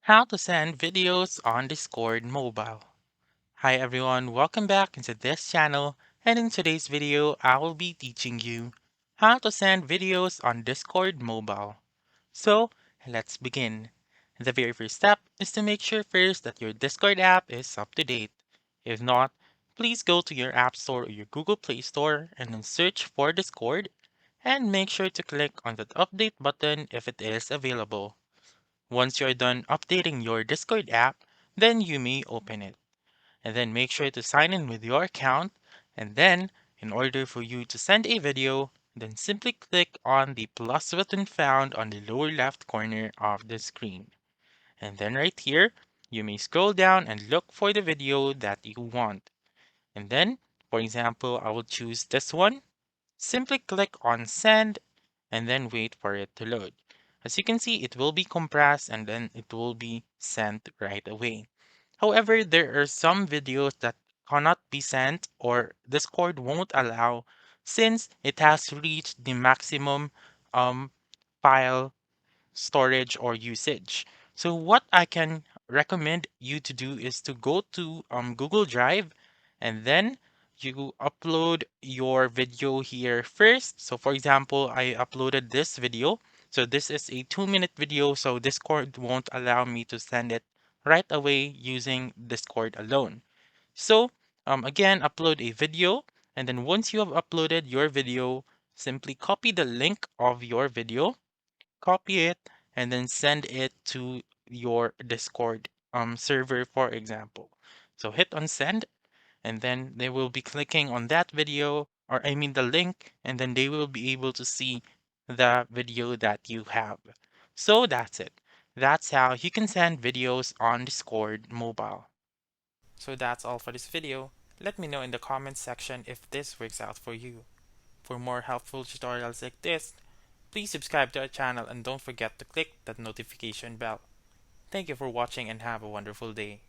How to send videos on Discord mobile. Hi everyone, welcome back into this channel, and in today's video I will be teaching you how to send videos on Discord mobile. So let's begin. The very first step is to make sure first that your Discord app is up to date. If not, please go to your App Store or your Google Play Store and then search for Discord and make sure to click on that update button if it is available. Once you're done updating your Discord app, then you may open it. And then make sure to sign in with your account. And then, in order for you to send a video, then simply click on the plus button found on the lower left corner of the screen. And then right here, you may scroll down and look for the video that you want. And then, for example, I will choose this one. Simply click on send and then wait for it to load. As you can see, it will be compressed and then it will be sent right away. However, there are some videos that cannot be sent or Discord won't allow since it has reached the maximum um, file storage or usage. So what I can recommend you to do is to go to Google Drive and then you upload your video here first. So for example, I uploaded this video. So this is a 2-minute video, so Discord won't allow me to send it right away using Discord alone. So again, upload a video, and then once you have uploaded your video, simply copy the link of your video, copy it, and then send it to your Discord server, for example. So hit on send, and then they will be clicking on that video, or I mean the link, and then they will be able to see the video that you have. So that's it. That's how you can send videos on Discord mobile. So that's all for this video. Let me know in the comments section if this works out for you. For more helpful tutorials like this, please subscribe to our channel and don't forget to click that notification bell. Thank you for watching and have a wonderful day.